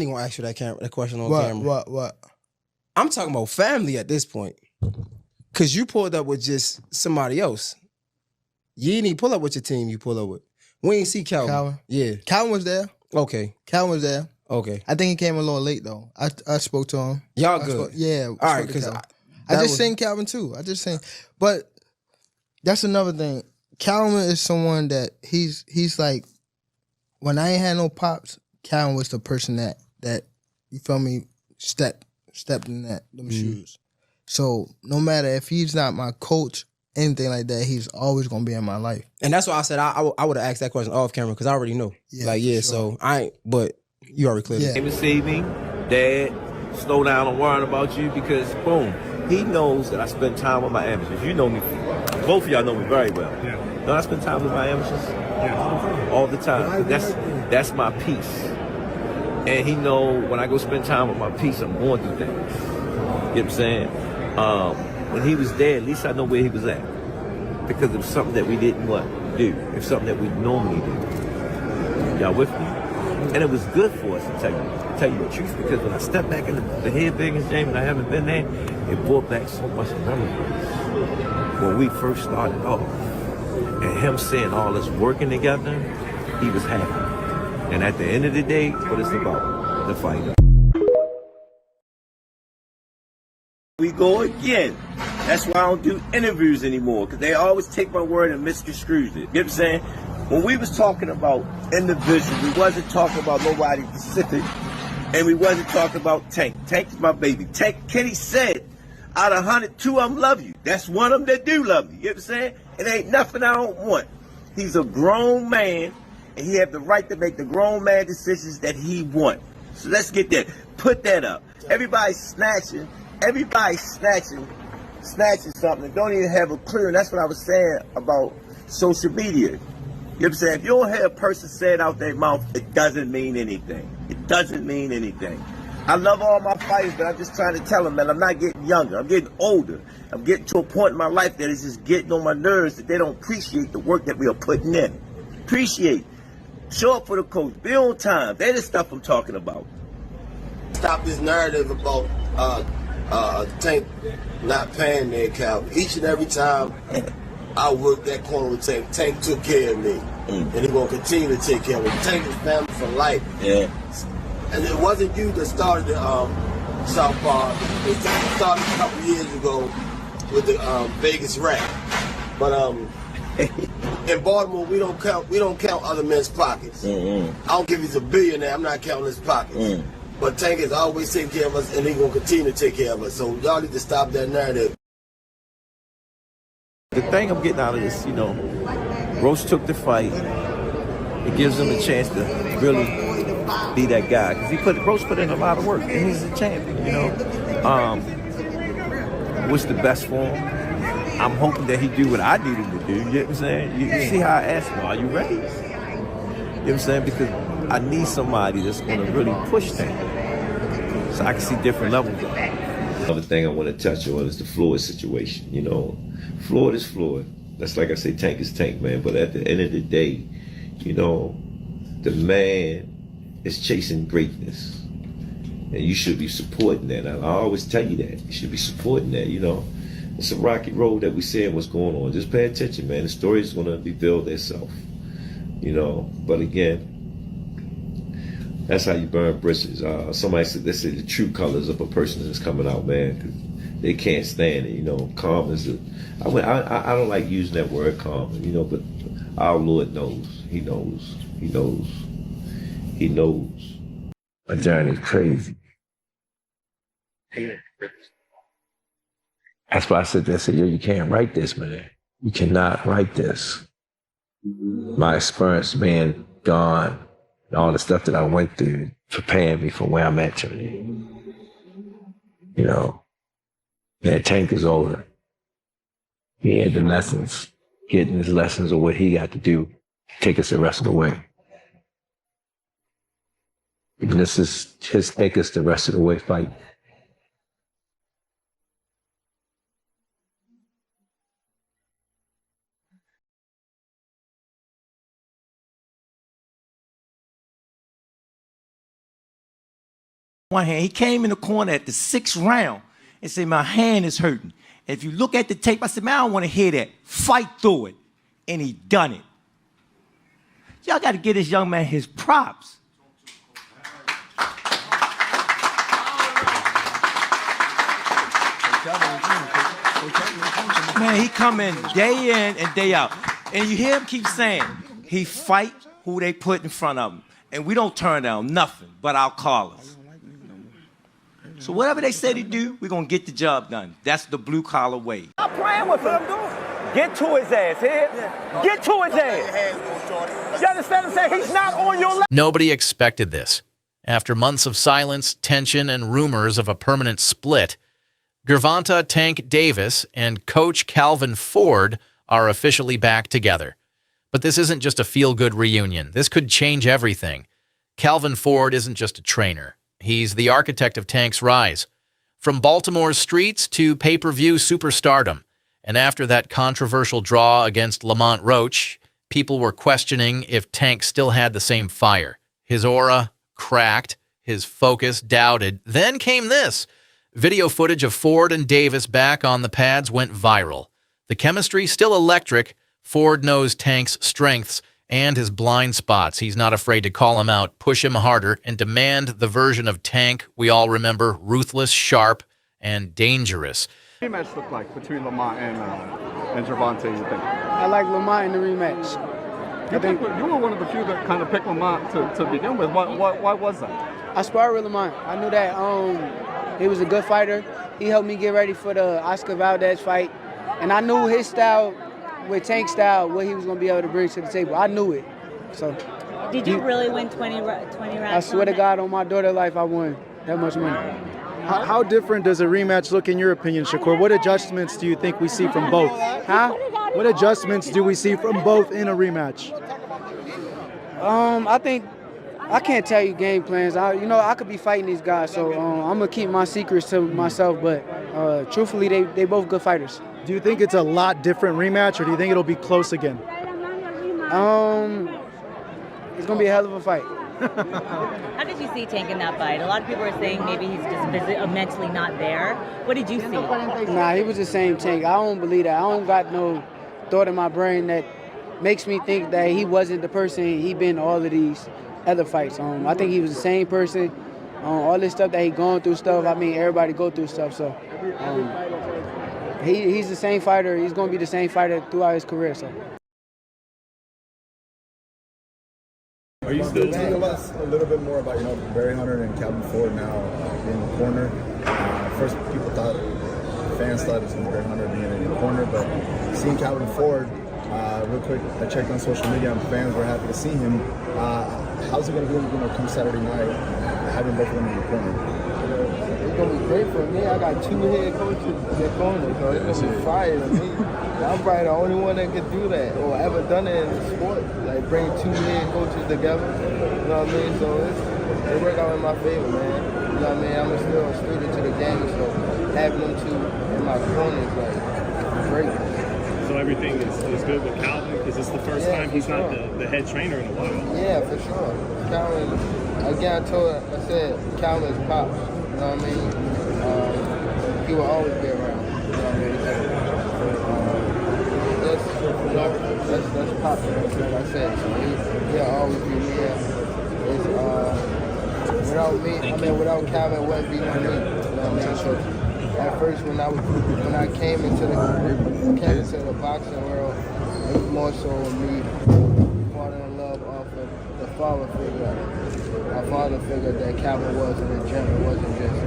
ain't gonna ask you that question on camera. What? I'm talking about family at this point. Cause you pulled up with just somebody else. You didn't even pull up with your team you pulled up with. We ain't see Calvin. Yeah. Calvin was there. Okay. Calvin was there. Okay. I think he came a little late though. I spoke to him. Y'all good. Yeah. All right, because I just seen Calvin too. But that's another thing. Calvin is someone that he's like, when I ain't had no pops, Calvin was the person that you feel me, stepped in them shoes. So no matter if he's not my coach, anything like that, he's always gonna be in my life. And that's why I said I would have asked that question off camera because I already know. Sure. So I ain't, but you already cleared it. He received me, Dad, slow down, I'm worrying about you because boom, he knows that I spend time with my amateurs. You know me, both of y'all know me very well. Yeah. Don't I spend time with my amateurs? Yeah. All the time. That's my peace. And he know when I go spend time with my peace, I'm going through things. You know what I'm saying? When he was there, at least I know where he was at. Because it was something that we didn't do. It was something that we normally do. Y'all with me? And it was good for us to tell you the truth, because when I stepped back in the head biggest game and I haven't been there, it brought back so much memories. When we first started off, and him seeing all us working together, he was happy. And at the end of the day, what it's about, the fight. We go again. That's why I don't do interviews anymore, because they always take my word and misconstrue it. You know what I'm saying? When we was talking about individuals, we wasn't talking about nobody specific, and we wasn't talking about Tank. Tank's my baby. Tank, Kenny said, out of 100, 2 of them love you. That's one of them that do love you. You know what I'm saying? It ain't nothing I don't want. He's a grown man, and he have the right to make the grown man decisions that he want. So let's get that. Put that up. Everybody's snatching something and don't even have a clue. And that's what I was saying about social media. You know what I'm saying? If you don't have a person say it out their mouth, it doesn't mean anything. It doesn't mean anything. I love all my fighters, but I'm just trying to tell them, man, I'm not getting younger. I'm getting older. I'm getting to a point in my life that it's just getting on my nerves that they don't appreciate the work that we are putting in. Appreciate. Show up for the coach. Be on time. That's the stuff I'm talking about. Stop this narrative about Tank not paying their Calvin. Each and every time I worked that corner with Tank, Tank took care of me. And he's going to continue to take care of me. Tank is family for life. Yeah. And it wasn't you that started the Southpaw. It started a couple years ago with the Vegas rap. But in Baltimore, we don't count other men's pockets. I don't give he's a billionaire, I'm not counting his pockets. But Tank has always taken care of us, and he's going to continue to take care of us. So y'all need to stop that narrative. The thing I'm getting out of this, you know, Roach took the fight. It gives him a chance to really be that guy. Because Roach put in a lot of work, and he's a champion, you know. What's the best for him? I'm hoping that he do what I need him to do. You know what I'm saying? You see how I asked him, are you ready? You know what I'm saying? Because I need somebody that's going to really push things so I can see different levels of it. Another thing I want to touch on is the Floyd situation. You know, Floyd is Floyd. That's like I say, Tank is Tank, man. But at the end of the day, you know, the man is chasing greatness. And you should be supporting that. I always tell you that. You should be supporting that, you know. It's a rocky road that we saying what's going on. Just pay attention, man. The story is going to reveal itself. You know, but again, that's how you burn bridges. Somebody said, they say the true colors of a person is coming out, man, because they can't stand it. You know, calm is I don't like using that word calm, you know, but our Lord knows. He knows. He knows. He knows. My journey's crazy. That's why I said that. Yo, you can't write this, man. You cannot write this. My experience being gone, and all the stuff that I went through preparing me for where I'm at today. You know, that Tank is older. He had the lessons, getting his lessons of what he got to do to take us the rest of the way. And this is his take us the rest of the way fight. One hand, he came in the corner at the 6th round and said, my hand is hurting. And if you look at the tape, I said, man, I don't want to hear that. Fight through it. And he done it. Y'all got to give this young man his props. Man, he come in and day out. And you hear him keep saying, he fight who they put in front of him. And we don't turn down nothing but our callers. So whatever they say to do, we're going to get the job done. That's the blue-collar way. I'm praying with him. Get to his ass here. Yeah. Get to his ass. You understand what I'm saying? He's not on your level. Nobody expected this. After months of silence, tension, and rumors of a permanent split, Gervonta Tank Davis and coach Calvin Ford are officially back together. But this isn't just a feel-good reunion. This could change everything. Calvin Ford isn't just a trainer. He's the architect of Tank's rise. From Baltimore's streets to pay-per-view superstardom. And after that controversial draw against Lamont Roach, people were questioning if Tank still had the same fire. His aura cracked, his focus doubted. Then came this. Video footage of Ford and Davis back on the pads went viral. The chemistry still electric. Ford knows Tank's strengths and his blind spots. He's not afraid to call him out, push him harder, and demand the version of Tank we all remember: ruthless, sharp, and dangerous. What does the rematch look like between Lamont and Gervonta, you think? I like Lamont in the rematch. You think you were one of the few that kind of picked Lamont to begin with. Why was that? I sparred with Lamont. I knew that he was a good fighter. He helped me get ready for the Oscar Valdez fight. And I knew his style, with Tank's style, what he was going to be able to bring to the table. I knew it. So. Did you really win 20 rounds? I swear to God, on my daughter's life, I won that much money. How different does a rematch look in your opinion, Shakur? What adjustments do you think we see from both? Huh? What adjustments do we see from both in a rematch? I think I can't tell you game plans. I could be fighting these guys, so I'm gonna keep my secrets to myself. But truthfully, they both good fighters. Do you think it's a lot different rematch, or do you think it'll be close again? It's gonna be a hell of a fight. How did you see Tank in that fight? A lot of people are saying maybe he's just mentally not there. What did you see? Nah, he was the same Tank. I don't believe that. I don't got no thought in my brain that makes me think that he wasn't the person he been all of these other fights. I think he was the same person. All this stuff that he going through stuff. I mean, everybody go through stuff. So he's the same fighter. He's gonna be the same fighter throughout his career. So. Are you still telling us a little bit more about, Barry Hunter and Calvin Ford now being in the corner? First, fans thought it was going to be Barry Hunter being in the corner, but seeing Calvin Ford, real quick, I checked on social media and fans were happy to see him. How's it going to be come Saturday night, having both of them in the corner? It's going to be great for me. I got 2 head coaches in the corner, so it's going to be fire to me. I'm probably the only one that could do that or ever done it in the sport. Like bring 2 head coaches together. You know what I mean? So it worked out in my favor, man. You know what I mean? I'm still a student to the game, so having them 2 in my corner is like great. So everything is good with Calvin because it's the first time he's not the head trainer in a while. Yeah, for sure. Calvin, again, I said Calvin's pops. You know what I mean? He will always be around. You know what I mean? That's popular, like I said. So he'll always be there. Without Calvin, it wouldn't be no me. You know what I mean? So at first, when I came into the boxing world, it was more so me falling in love off of the father figure. My father figure that Calvin was in the gym. It wasn't just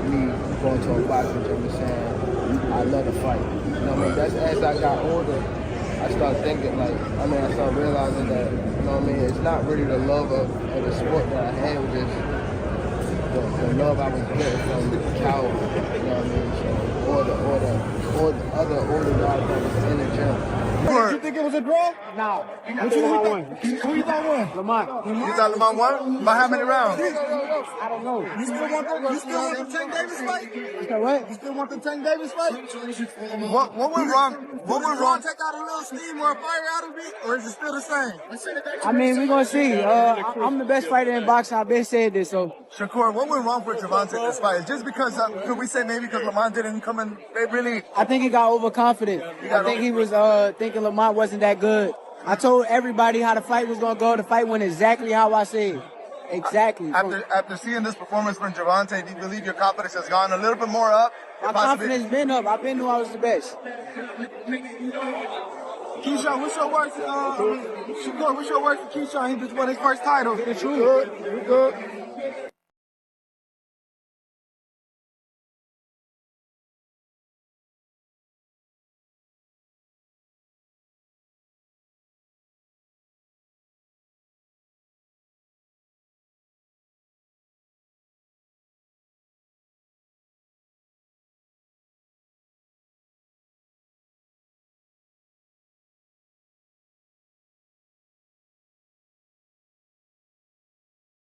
me going to a boxing gym and saying I love to fight. You know what I mean? That's as I got older. I started thinking I started realizing that, it's not really the love of the sport that I had, it was just the love I was getting from Calvin, you know what I mean? So, or the other older guys that was in the gym. You think it was a draw? No. Who you thought won? Lamont. You thought Lamont won? By how many rounds? I don't know. You still want the Tank Davis fight? What? You still want the Tank Davis fight? What went wrong? What went wrong? Take out a little steam or a fire out of it, or is it still the same? I mean, we're going to see. I'm the best fighter in boxing. I've been saying this, so. Shakur, what went wrong for Gervonta in this fight? Is just because, could we say maybe because Lamont didn't come in, they really... I think he got overconfident. I think he was thinking Lamont wasn't that good. I told everybody how the fight was going to go. The fight went exactly how I said. Exactly. After seeing this performance from Gervonta, do you believe your confidence has gone a little bit more up? My confidence been up. I've been knew I was the best. Keyshawn, what's your words? Shakur, what's your words for Keyshawn? He just won his first title. It's true. Good.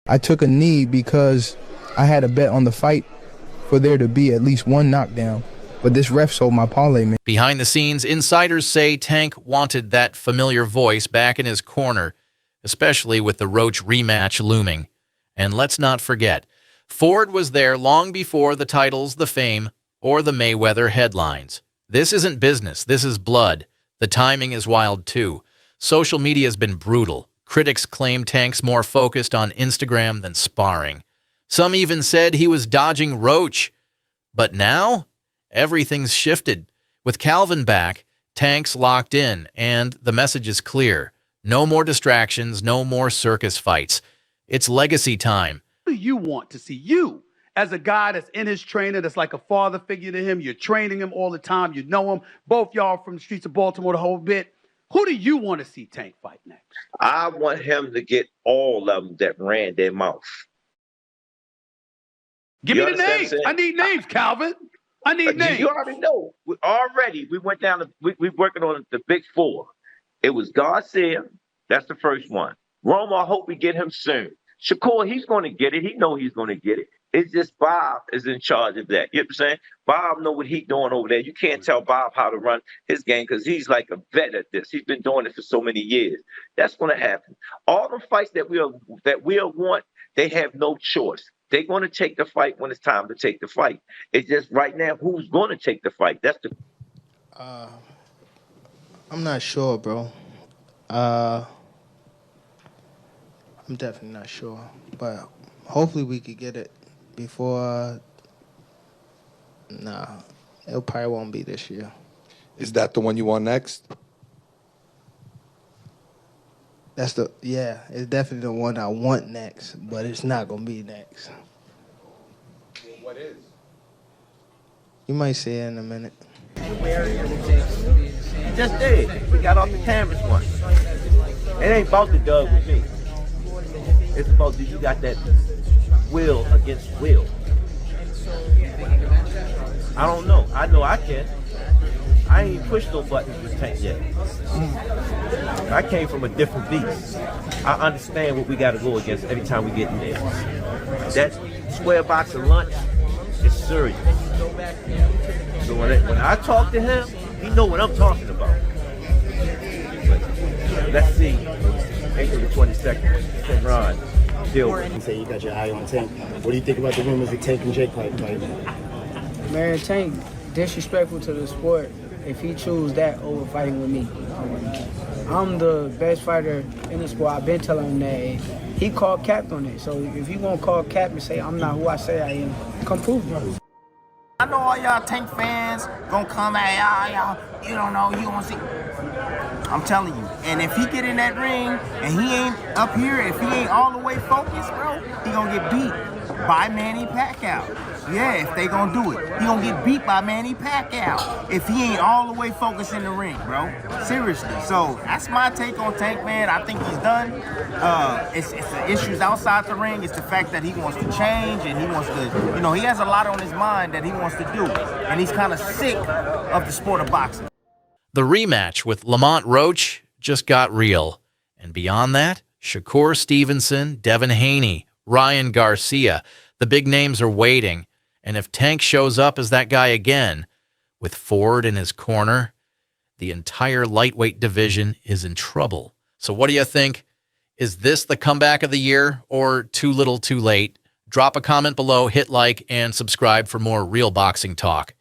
I took a knee because I had a bet on the fight for there to be at least one knockdown, but this ref sold my parlay, man. Behind the scenes, insiders say Tank wanted that familiar voice back in his corner, especially with the Roach rematch looming. And let's not forget, Ford was there long before the titles, the fame, or the Mayweather headlines. This isn't business. This is blood. The timing is wild, too. Social media has been brutal. Critics claim Tank's more focused on Instagram than sparring. Some even said he was dodging Roach. But now, everything's shifted. With Calvin back, Tank's locked in, and the message is clear. No more distractions, no more circus fights. It's legacy time. What do you want to see? You, as a guy that's in his trainer, that's like a father figure to him, you're training him all the time, you know him, both y'all from the streets of Baltimore the whole bit. Who do you want to see Tank fight next? I want him to get all of them that ran their mouth. Give me the names. I need names, Calvin. I need names. You already know. We went down to, we're working on the big four. It was Garcia. That's the first one. Roma, I hope we get him soon. Shakur, he's going to get it. He know he's going to get it. It's just Bob is in charge of that. You know what I'm saying? Bob know what he's doing over there. You can't tell Bob how to run his game because he's like a vet at this. He's been doing it for so many years. That's going to happen. All the fights that we'll want, they have no choice. They're going to take the fight when it's time to take the fight. It's just right now who's going to take the fight. That's the. I'm not sure, bro. I'm definitely not sure, but hopefully we could get it before. Nah, it probably won't be this year. Is that the one you want next? It's definitely the one I want next, but it's not gonna be next. What is? You might see it in a minute. You just did. We got off the canvas one. It ain't about the dub with me. It's about you got that will against will. I don't know. I know I can. I ain't pushed no buttons with Tank yet. I came from a different beast. I understand what we got to go against every time we get in there. That square box of lunch is serious. So when I talk to him, he know what I'm talking about. But let's see. April the 22nd, Tim Ron. You say you got your eye on Tank. What do you think about the rumors of Tank and Jake fighting right now? Man, Tank disrespectful to the sport if he choose that over fighting with me. I'm the best fighter in the sport. I've been telling him that. And he called cap on it. So if you gonna call cap and say I'm not who I say I am, come prove it. I know all y'all Tank fans gonna come at y'all. You don't know. You don't see. I'm telling you. And if he get in that ring and he ain't up here, if he ain't all the way focused, bro, he gonna get beat by Manny Pacquiao. Yeah, if they gonna do it. He gonna get beat by Manny Pacquiao if he ain't all the way focused in the ring, bro. Seriously. So that's my take on Tank, man. I think he's done. It's the issues outside the ring. It's the fact that he wants to change and he wants to, he has a lot on his mind that he wants to do. And he's kind of sick of the sport of boxing. The rematch with Lamont Roach just got real. And beyond that, Shakur Stevenson, Devin Haney, Ryan Garcia. The big names are waiting. And if Tank shows up as that guy again, with Ford in his corner, the entire lightweight division is in trouble. So what do you think? Is this the comeback of the year or too little too late? Drop a comment below, hit like, and subscribe for more real boxing talk.